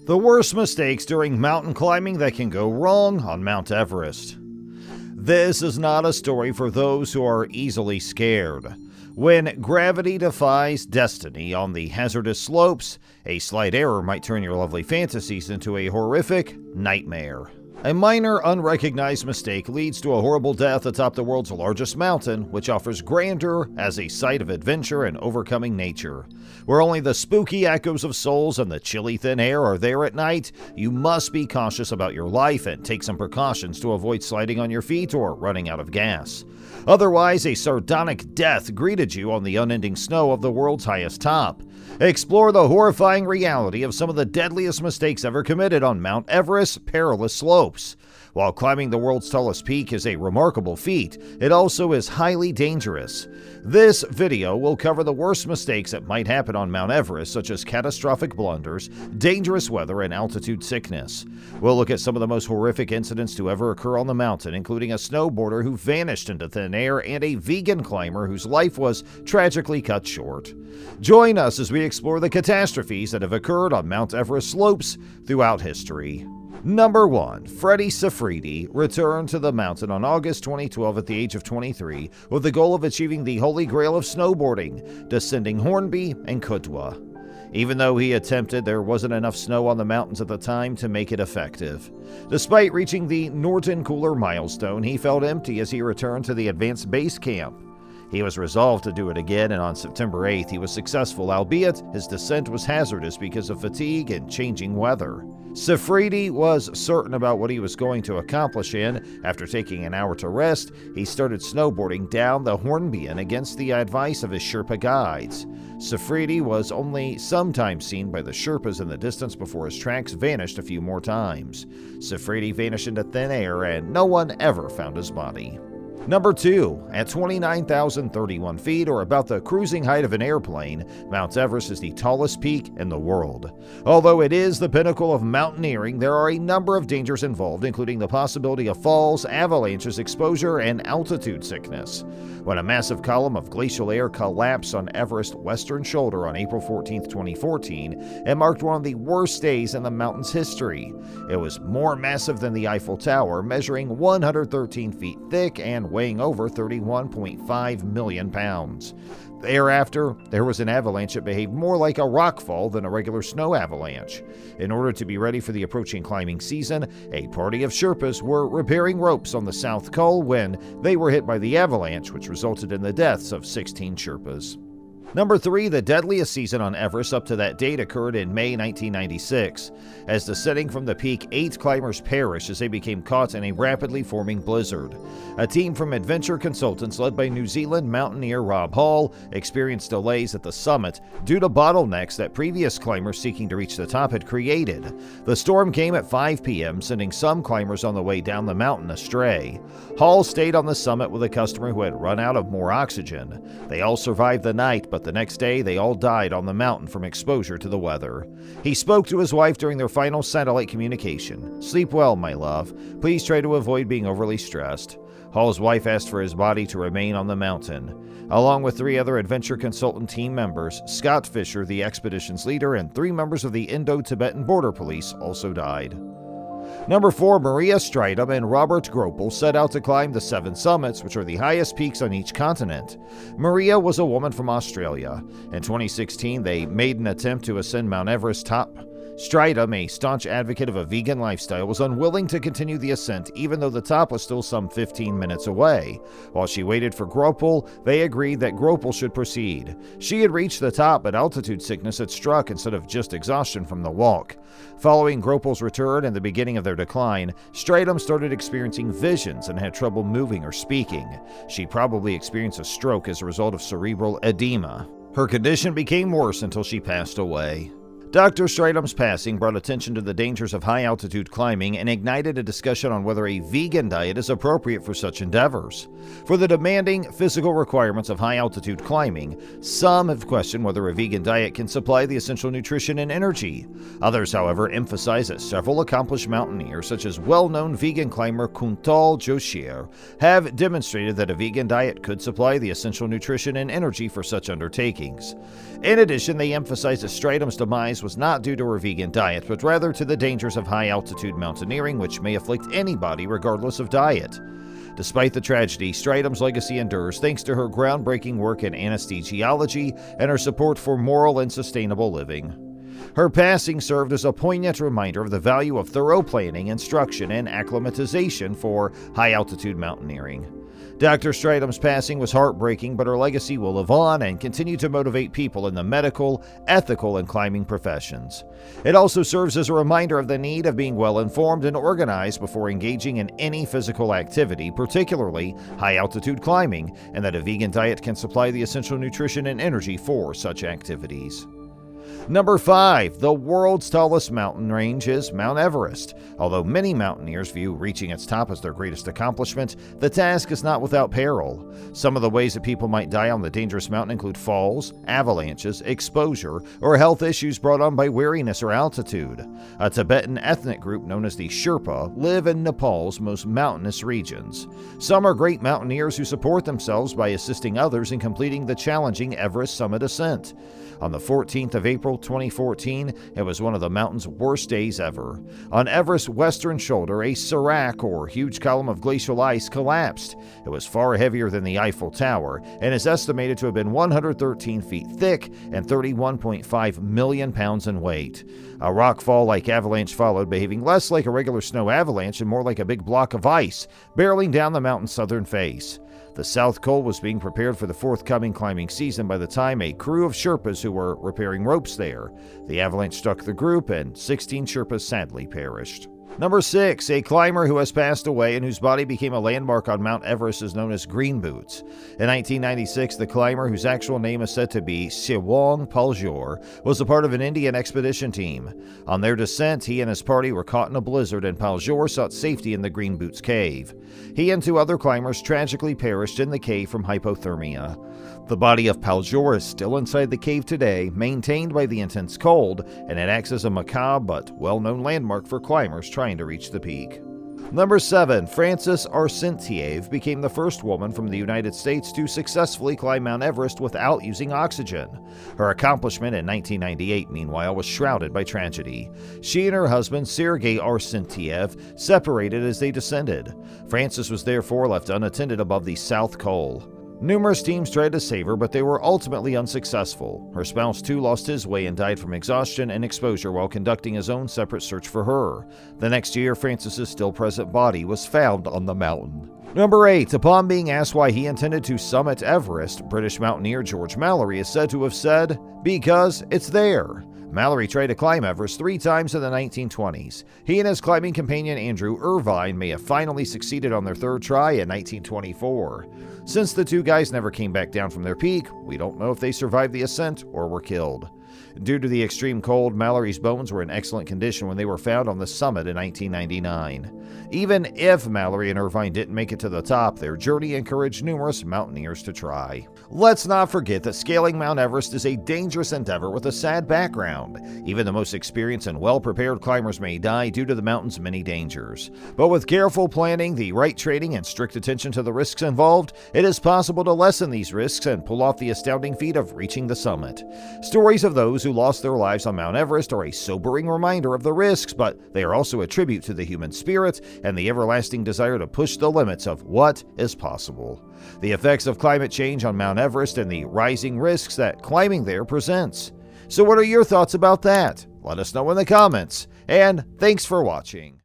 The worst mistakes during mountain climbing that can go wrong on Mount Everest. This is not a story for those who are easily scared. When gravity defies destiny on the hazardous slopes, a slight error might turn your lovely fantasies into a horrific nightmare. A minor, unrecognized mistake leads to a horrible death atop the world's largest mountain, which offers grandeur as a site of adventure and overcoming nature. Where only the spooky echoes of souls and the chilly thin air are there at night, you must be cautious about your life and take some precautions to avoid sliding on your feet or running out of gas. Otherwise, a sardonic death greeted you on the unending snow of the world's highest top. Explore the horrifying reality of some of the deadliest mistakes ever committed on Mount Everest's perilous slopes. While climbing the world's tallest peak is a remarkable feat, it also is highly dangerous. This video will cover the worst mistakes that might happen on Mount Everest, such as catastrophic blunders, dangerous weather, and altitude sickness. We'll look at some of the most horrific incidents to ever occur on the mountain, including a snowboarder who vanished into thin air and a vegan climber whose life was tragically cut short. Join us as we explore the catastrophes that have occurred on Mount Everest slopes throughout history. Number 1. Freddie Safridi returned to the mountain on August 2012 at the age of 23 with the goal of achieving the holy grail of snowboarding, descending Hornby and Kutwa. Even though he attempted, there wasn't enough snow on the mountains at the time to make it effective. Despite reaching the Norton Cooler milestone, he felt empty as he returned to the advanced base camp. He was resolved to do it again, and on September 8th he was successful, albeit his descent was hazardous because of fatigue and changing weather. Safridi was certain about what he was going to accomplish, and after taking an hour to rest, he started snowboarding down the Hornbean against the advice of his Sherpa guides. Safridi was only sometimes seen by the Sherpas in the distance before his tracks vanished a few more times. Safridi vanished into thin air, and no one ever found his body. Number 2. At 29,031 feet, or about the cruising height of an airplane, Mount Everest is the tallest peak in the world. Although it is the pinnacle of mountaineering, there are a number of dangers involved, including the possibility of falls, avalanches, exposure, and altitude sickness. When a massive column of glacial air collapsed on Everest's western shoulder on April 14, 2014, it marked one of the worst days in the mountain's history. It was more massive than the Eiffel Tower, measuring 113 feet thick and weighing over 31.5 million pounds. Thereafter, there was an avalanche that behaved more like a rockfall than a regular snow avalanche. In order to be ready for the approaching climbing season, a party of Sherpas were repairing ropes on the South Col when they were hit by the avalanche, which resulted in the deaths of 16 Sherpas. Number 3. The deadliest season on Everest up to that date occurred in May 1996. As descending from the peak, 8 climbers perished as they became caught in a rapidly forming blizzard. A team from adventure consultants led by New Zealand mountaineer Rob Hall experienced delays at the summit due to bottlenecks that previous climbers seeking to reach the top had created. The storm came at 5 p.m., sending some climbers on the way down the mountain astray. Hall stayed on the summit with a customer who had run out of more oxygen. They all survived the night, but the next day they all died on the mountain from exposure to the weather. He spoke to his wife during their final satellite communication. "Sleep well, my love. Please try to avoid being overly stressed." Hall's wife asked for his body to remain on the mountain. Along with 3 other adventure consultant team members, Scott Fisher, the expedition's leader, and 3 members of the Indo-Tibetan Border Police also died. Number 4. Maria Stridham and Robert Gropel set out to climb the 7 summits, which are the highest peaks on each continent. Maria was a woman from Australia. In 2016, they made an attempt to ascend Mount Everest's top. Stridham, a staunch advocate of a vegan lifestyle, was unwilling to continue the ascent even though the top was still some 15 minutes away. While she waited for Gropel, they agreed that Gropel should proceed. She had reached the top, but altitude sickness had struck instead of just exhaustion from the walk. Following Gropel's return and the beginning of their decline, Stridham started experiencing visions and had trouble moving or speaking. She probably experienced a stroke as a result of cerebral edema. Her condition became worse until she passed away. Dr. Stridham's passing brought attention to the dangers of high-altitude climbing and ignited a discussion on whether a vegan diet is appropriate for such endeavors. For the demanding physical requirements of high-altitude climbing, some have questioned whether a vegan diet can supply the essential nutrition and energy. Others, however, emphasize that several accomplished mountaineers, such as well-known vegan climber Kuntal Joshir, have demonstrated that a vegan diet could supply the essential nutrition and energy for such undertakings. In addition, they emphasize that Stridham's demise demise was not due to her vegan diet, but rather to the dangers of high-altitude mountaineering, which may afflict anybody regardless of diet. Despite the tragedy, Stratum's legacy endures thanks to her groundbreaking work in anesthesiology and her support for moral and sustainable living. Her passing served as a poignant reminder of the value of thorough planning, instruction, and acclimatization for high-altitude mountaineering. Dr. Stratum's passing was heartbreaking, but her legacy will live on and continue to motivate people in the medical, ethical, and climbing professions. It also serves as a reminder of the need of being well-informed and organized before engaging in any physical activity, particularly high-altitude climbing, and that a vegan diet can supply the essential nutrition and energy for such activities. Number 5. The world's tallest mountain range is Mount Everest. Although many mountaineers view reaching its top as their greatest accomplishment, the task is not without peril. Some of the ways that people might die on the dangerous mountain include falls, avalanches, exposure, or health issues brought on by weariness or altitude. A Tibetan ethnic group known as the Sherpa live in Nepal's most mountainous regions. Some are great mountaineers who support themselves by assisting others in completing the challenging Everest summit ascent. On the 14th of April 2014, it was one of the mountain's worst days ever. On Everest's western shoulder, a serac, or huge column of glacial ice, collapsed. It was far heavier than the Eiffel Tower and is estimated to have been 113 feet thick and 31.5 million pounds in weight. A rockfall-like avalanche followed, behaving less like a regular snow avalanche and more like a big block of ice, barreling down the mountain's southern face. The South Col was being prepared for the forthcoming climbing season by the time a crew of Sherpas who were repairing ropes there. The avalanche struck the group and 16 Sherpas sadly perished. Number 6. A climber who has passed away and whose body became a landmark on Mount Everest is known as Green Boots. In 1996, the climber, whose actual name is said to be Siwang Paljor, was a part of an Indian expedition team. On their descent, he and his party were caught in a blizzard, and Paljor sought safety in the Green Boots cave. He and 2 other climbers tragically perished in the cave from hypothermia. The body of Paljor is still inside the cave today, maintained by the intense cold, and it acts as a macabre but well-known landmark for climbers trying to reach the peak. Number 7. Frances Arsenyev became the first woman from the United States to successfully climb Mount Everest without using oxygen. Her accomplishment in 1998, meanwhile, was shrouded by tragedy. She and her husband, Sergei Arsenyev, separated as they descended. Frances was therefore left unattended above the South Col. Numerous teams tried to save her, but they were ultimately unsuccessful. Her spouse too lost his way and died from exhaustion and exposure while conducting his own separate search for her. The next year, Frances's still-present body was found on the mountain. Number 8. Upon being asked why he intended to summit Everest, British mountaineer George Mallory is said to have said, "Because it's there." Mallory tried to climb Everest 3 times in the 1920s. He and his climbing companion Andrew Irvine may have finally succeeded on their 3rd try in 1924. Since the 2 guys never came back down from their peak, we don't know if they survived the ascent or were killed. Due to the extreme cold, Mallory's bones were in excellent condition when they were found on the summit in 1999. Even if Mallory and Irvine didn't make it to the top, their journey encouraged numerous mountaineers to try. Let's not forget that scaling Mount Everest is a dangerous endeavor with a sad background. Even the most experienced and well-prepared climbers may die due to the mountain's many dangers. But with careful planning, the right training, and strict attention to the risks involved, it is possible to lessen these risks and pull off the astounding feat of reaching the summit. Stories of those who lost their lives on Mount Everest are a sobering reminder of the risks, but they are also a tribute to the human spirit and the everlasting desire to push the limits of what is possible. The effects of climate change on Mount Everest and the rising risks that climbing there presents. So what are your thoughts about that? Let us know in the comments, and thanks for watching.